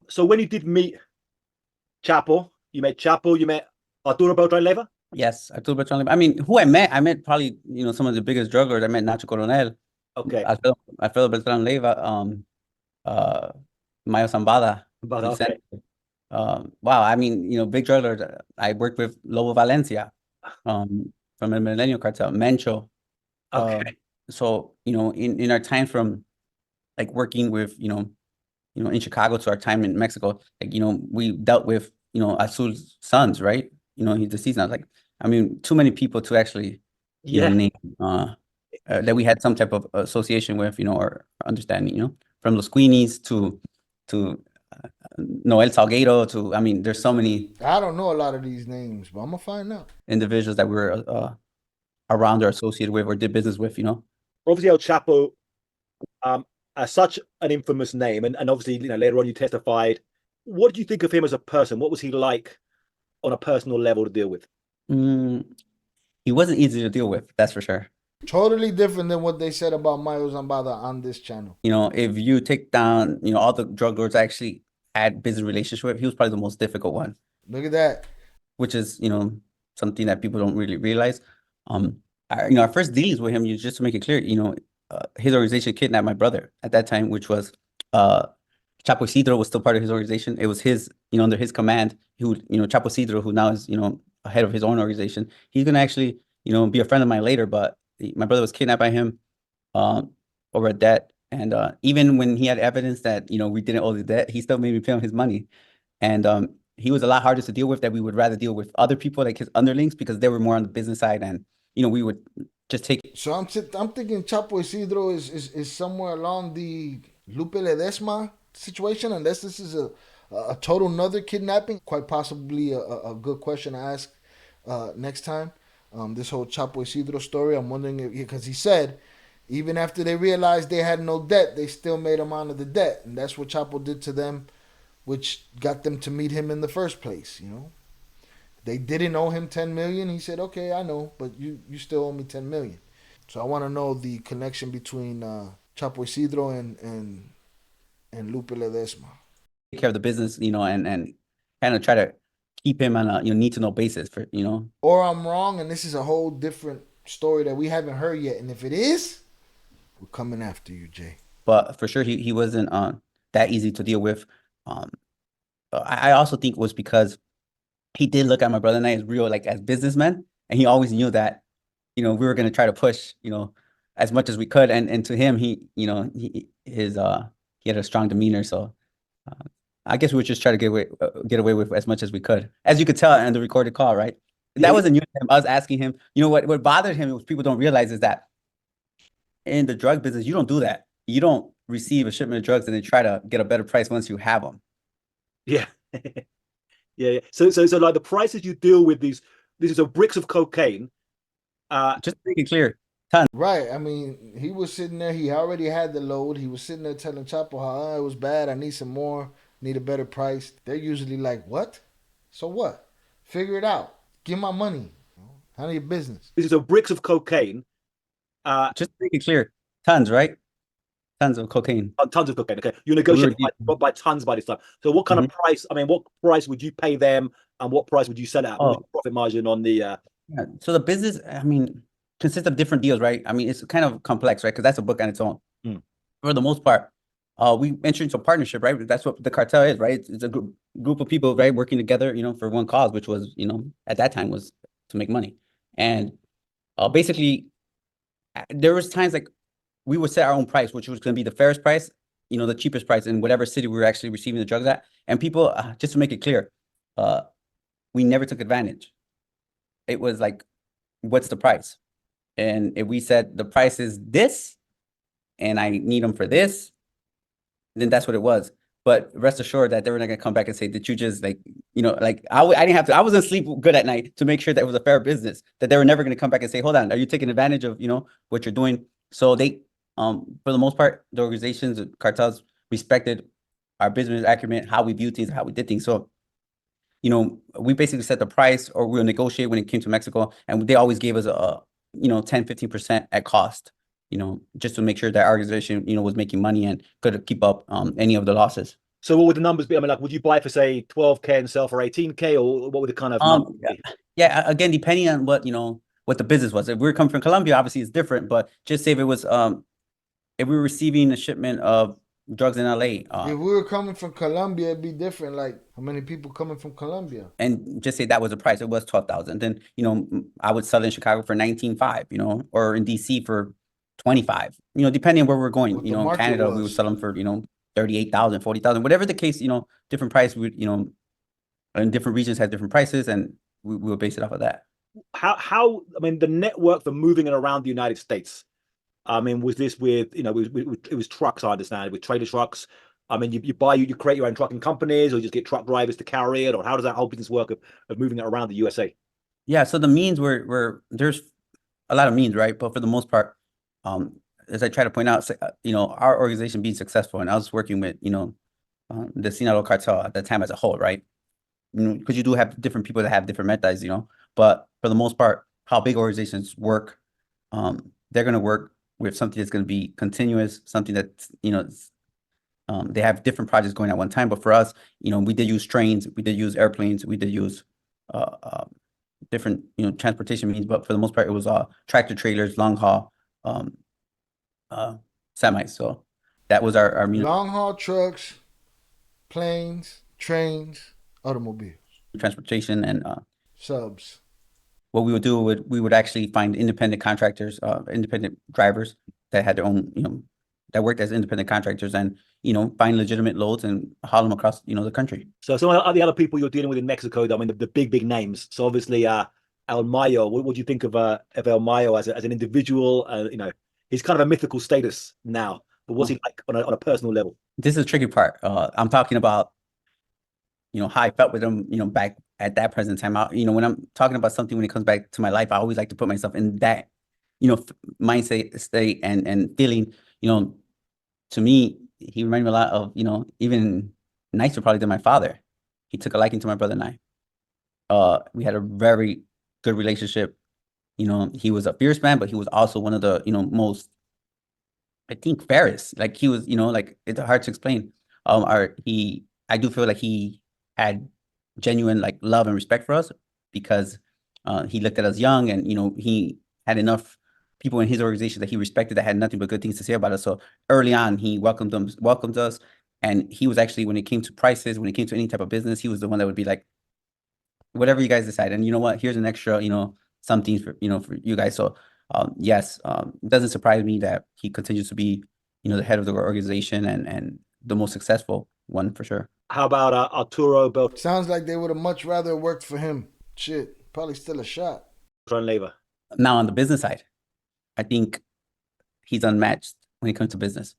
So when you did meet Chapo, you met Arturo Beltran Leyva. Yes, Arturo Beltran Leyva. I mean, who I met probably, some of the biggest drug lords. I met Nacho Coronel, Okay, Alfredo Beltran Leyva, uh, Mayo Zambada, but Vicente. okay, Wow, I mean, big drug lords. I worked with Lobo Valencia, from the Millennium Cartel, Mencho. Uh, okay, so, in our time from like working with, in Chicago to our time in Mexico, like, we dealt with, Azul's sons, right? He's deceased now. Like, I mean, too many people to actually, yeah. name that we had some type of association with, or understanding, from Los Queenies to Noel Salguero to, I mean, there's so many I don't know a lot of these names, but I'm gonna find out. individuals that we're around or associated with or did business with, Obviously, El Chapo, um, as such an infamous name, and obviously, later on you testified. What do you think of him as a person? What was he like on a personal level to deal with? Mm, he wasn't easy to deal with, that's for sure. Totally different than what they said about Mayo Zambada on this channel. If you take down, all the drug lords I actually had business relationship with, he was probably the most difficult one, Look at that. which is, something that people don't really realize. Our first dealings with him, just to make it clear, his organization kidnapped my brother at that time, which was Chapo Isidro was still part of his organization. It was his, under his command, Chapo Isidro, who now is, head of his own organization. He's gonna actually, be a friend of mine later, but my brother was kidnapped by him over a debt. And even when he had evidence that, we didn't owe the debt, he still made me pay him his money. And he was a lot harder to deal with, that we would rather deal with other people like his underlings, because they were more on the business side, and we would just take. So I'm thinking Chapo Isidro is somewhere along the Lupe Ledesma situation, unless this is a total another kidnapping. Quite possibly a good question to ask next time. This whole Chapo Isidro story, I'm wondering because he said even after they realized they had no debt, they still made him honor the debt, and that's what Chapo did to them, which got them to meet him in the first place. They didn't owe him 10 million. He said, "Okay, I know, but you still owe me 10 million." So I want to know the connection between Chapo Isidro and Lupe Ledesma. Take care of the business, and kind of try to keep him on a need to know basis for Or I'm wrong, and this is a whole different story that we haven't heard yet. And if it is, we're coming after you, Jay. But for sure he wasn't that easy to deal with. I also think it was because he did look at my brother and I as real, like, as businessmen, and he always knew that we were going to try to push as much as we could, and to him, he had a strong demeanor, so I guess we would just try to get away with as much as we could, as you could tell in the recorded call, right? That wasn't new to him. I was asking him, what bothered him, what people don't realize, is that in the drug business, you don't do that. You don't receive a shipment of drugs and then try to get a better price once you have them. Yeah. Yeah. So like the prices you deal with these are bricks of cocaine. Just to make it clear, tons. Right. I mean, he was sitting there. He already had the load. He was sitting there telling Chapo how it was bad. I need some more. Need a better price. They're usually like, "What? So what? Figure it out. Give my money. Handle your business." This is a bricks of cocaine. Just to make it clear, tons, right? Tons of cocaine. Tons of cocaine. Okay, you negotiate by tons by this time. So what kind of price? I mean, what price would you pay them, and what price would you sell at? What's the profit margin on the? Yeah. So the business, I mean, consists of different deals, right? I mean, it's kind of complex, right? Because that's a book on its own. For the most part, we entered into a partnership, right? That's what the cartel is, right? It's a group of people, right, working together, for one cause, which was, at that time, was to make money. And basically, there was times like we would set our own price, which was going to be the fairest price, the cheapest price in whatever city we were actually receiving the drugs at. And people, just to make it clear, we never took advantage. It was like, what's the price? And if we said the price is this, and I need them for this, then that's what it was. But rest assured that they were not going to come back and say, did you just like I didn't have to, I wasn't sleep good at night to make sure that it was a fair business, that they were never going to come back and say, hold on, are you taking advantage of, what you're doing? So they, for the most part, the organizations, the cartels respected our business acumen, how we view things, how we did things. So, we basically set the price, or we'll negotiate when it came to Mexico, and they always gave us a 10-15% at cost, just to make sure that our organization, was making money and could keep up any of the losses. So what would the numbers be? I mean, like, would you buy for say 12K and sell for 18K, or what would the kind of number be? Yeah, again, depending on what what the business was. If we were coming from Colombia, obviously it's different. But just say if it was if we were receiving a shipment of drugs in LA, if we were coming from Colombia, it'd be different. Like, how many people coming from Colombia? and just say that was the price, it was 12,000. Then I would sell in Chicago for 19.5, or in DC for 25. Depending on where we're going. What the In market Canada, we would was. sell them for 38,000, 40,000, whatever the case. Different price. We in different regions had different prices, and we will base it off of that. How I mean, the network for moving it around the United States. I mean, was this with it was trucks? I understand, with trailer trucks. I mean, you create your own trucking companies, or you just get truck drivers to carry it, or how does that whole business work of moving it around the USA? Yeah, so the means were there's a lot of means, right? But for the most part, as I try to point out, our organization being successful, and I was working with the Sinaloa cartel at the time as a whole, right? Because you do have different people that have different methods, but for the most part, how big organizations work, they're going to work with something that's going to be continuous, something that's they have different projects going at one time. But for us, we did use trains, we did use airplanes, we did use different transportation means. But for the most part, it was tractor trailers, long haul, semis. So that was our long haul trucks, planes, trains, automobiles, transportation, and subs. What we would do, we would actually find independent contractors, independent drivers that had their own, that worked as independent contractors, and find legitimate loads and haul them across the country. So some of the other people you're dealing with in Mexico, I mean, the big names. So obviously, El Mayo. What do you think of El Mayo as an individual? He's kind of a mythical status now, but what's he like on a personal level? This is the tricky part. I'm talking about how I felt with him, back at that present time. When I'm talking about something, when it comes back to my life, I always like to put myself in that, mindset, state, and feeling. To me, he reminded me a lot of, even nicer probably than my father. He took a liking to my brother and I. We had a very good relationship. He was a fierce man, but he was also one of the, most, I think, fairest. Like, he was, like, it's hard to explain. I do feel like he had genuine love and respect for us, because he looked at us young, and he had enough people in his organization that he respected that had nothing but good things to say about us. So early on, he welcomed us, and he was actually, when it came to prices, when it came to any type of business, he was the one that would be like, whatever you guys decide, and you know what, here's an extra some things for for you guys. So yes, it doesn't surprise me that he continues to be the head of the organization, and the most successful one for sure. How about Arturo Beltran? Sounds like they would have much rather worked for him. Shit, probably still a shot. Now on the business side, I think he's unmatched when it comes to business.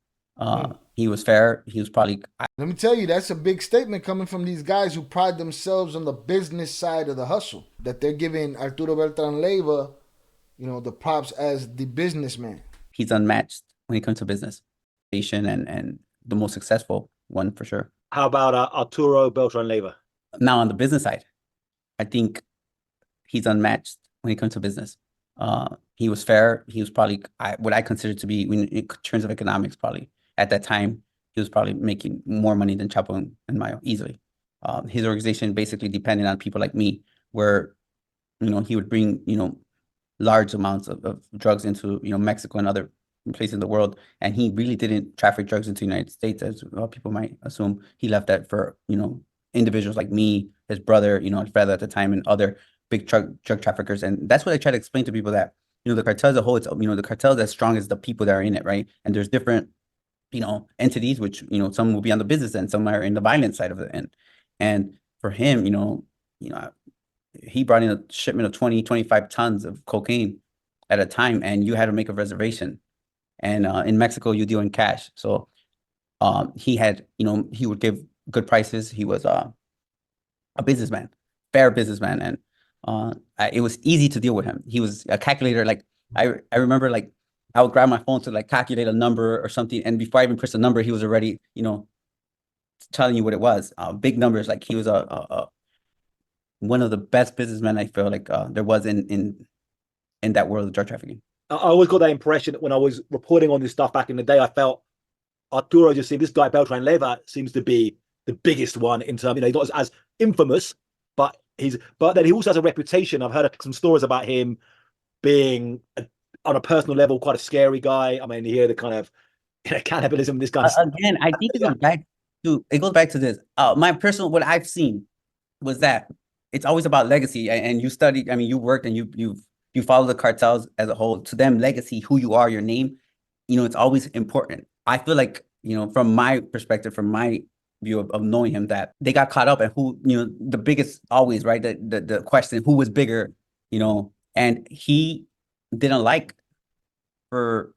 He was fair. He was probably. Let me tell you, that's a big statement coming from these guys who pride themselves on the business side of the hustle. That they're giving Arturo Beltran Leyva, the props as the businessman. He's unmatched when it comes to business, and the most successful one for sure. How about Arturo Beltran Leyva? Now on the business side, I think he's unmatched when it comes to business. He was fair. He was probably what I consider to be, in terms of economics, probably at that time, he was probably making more money than Chapo and Mayo easily. His organization basically depended on people like me, where he would bring large amounts of drugs into Mexico and other places in the world, and he really didn't traffic drugs into the United States, as people might assume. He left that for individuals like me, his brother, Alfredo at the time, and other big drug traffickers. And that's what I try to explain to people, that the cartel as a whole, it's the cartel is as strong as the people that are in it, right? And there's different entities, which some will be on the business end, some are in the violent side of it. And for him, he brought in a shipment of 25 tons of cocaine at a time, and you had to make a reservation. And in Mexico, you deal in cash. So he had, he would give good prices. He was a businessman, fair businessman. And it was easy to deal with him. He was a calculator. Like, I remember, like, I would grab my phone to calculate a number or something, and before I even press the number, he was already, telling you what it was. Big numbers. Like, he was one of the best businessmen I feel like there was in that world of drug trafficking. I always got that impression when I was reporting on this stuff back in the day. I felt Arturo just seemed, this guy Beltran Leyva seems to be the biggest one in terms, he's not as infamous, but then he also has a reputation. I've heard some stories about him being on a personal level quite a scary guy. I mean, you hear the kind of cannibalism, this kind of stuff. Again, I think Yeah. it goes back to this. My personal, what I've seen was that it's always about legacy, and you studied. I mean, you worked and you follow the cartels as a whole. To them, legacy, who you are, your name, it's always important. I feel like, from my perspective, from my view of knowing him, that they got caught up, and who, the biggest always, right? The question, who was bigger, and he didn't like for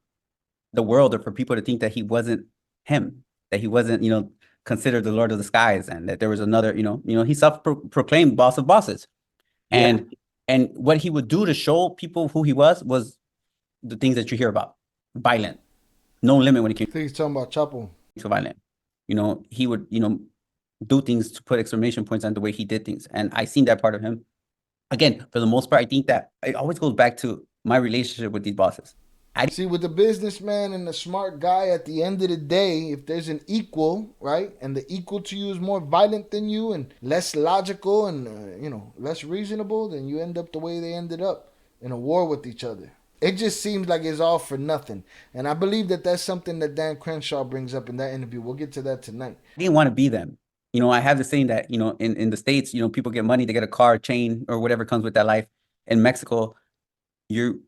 the world or for people to think that he wasn't him, that he wasn't, considered the Lord of the Skies, and that there was another, he self-proclaimed boss of bosses. And Yeah. and what he would do to show people who he was the things that you hear about. Violent. No limit when it came I think he's talking about Chapo. to violent. He would, do things to put exclamation points on the way he did things. And I seen that part of him. Again, for the most part, I think that it always goes back to my relationship with these bosses. See, with the businessman and the smart guy, at the end of the day, if there's an equal, right, and the equal to you is more violent than you and less logical and, less reasonable, then you end up the way they ended up, in a war with each other. It just seems like it's all for nothing. And I believe that that's something that Dan Crenshaw brings up in that interview. We'll get to that tonight. I didn't want to be them. I have the saying that, in the States, people get money, they get a car, chain, or whatever comes with that life. In Mexico, you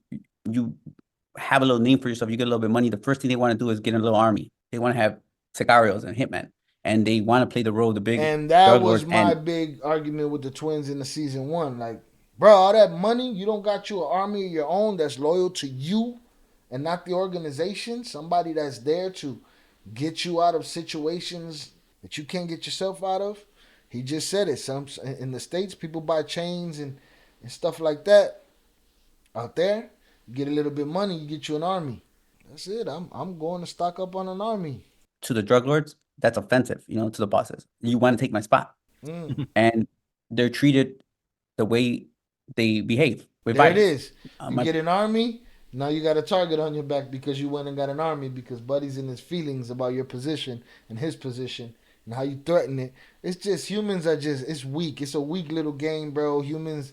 have a little name for yourself, you get a little bit of money. The first thing they want to do is get a little army. They want to have sicarios and hitmen, and they want to play the role of the big. And that was my big argument with the Twins in the season 1. Like, bro, all that money, you don't got you an army of your own that's loyal to you and not the organization. Somebody that's there to get you out of situations that you can't get yourself out of. He just said it. In the States, people buy chains and stuff like that. Out there, you get a little bit of money, you get you an army. That's it. I'm going to stock up on an army. To the drug lords, that's offensive, to the bosses. You want to take my spot. And they're treated the way they behave. With There violence. It is. You get an army, now you got a target on your back because you went and got an army because Buddy's in his feelings about your position and his position and how you threaten it. It's just, it's weak. It's a weak little game, bro. Humans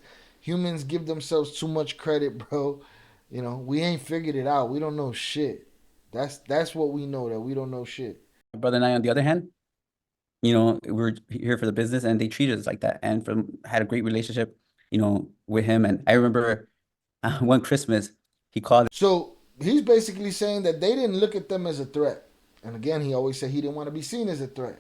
give themselves too much credit, bro. We ain't figured it out. We don't know shit. That's what we know, that we don't know shit. My brother and I, on the other hand, we're here for the business, and they treated us like that, and had a great relationship, with him. And I remember one Christmas, he called. So he's basically saying that they didn't look at them as a threat. And again, he always said he didn't want to be seen as a threat.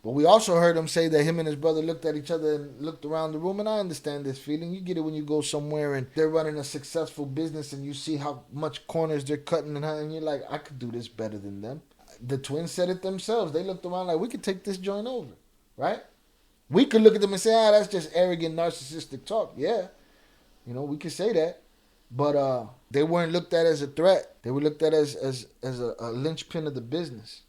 But we also heard him say that him and his brother looked at each other and looked around the room. And I understand this feeling. You get it when you go somewhere and they're running a successful business and you see how much corners they're cutting and you're like, I could do this better than them. The Twins said it themselves. They looked around like, we could take this joint over, right? We could look at them and say, that's just arrogant, narcissistic talk. Yeah, we could say that. But they weren't looked at as a threat. They were looked at as a linchpin of the business.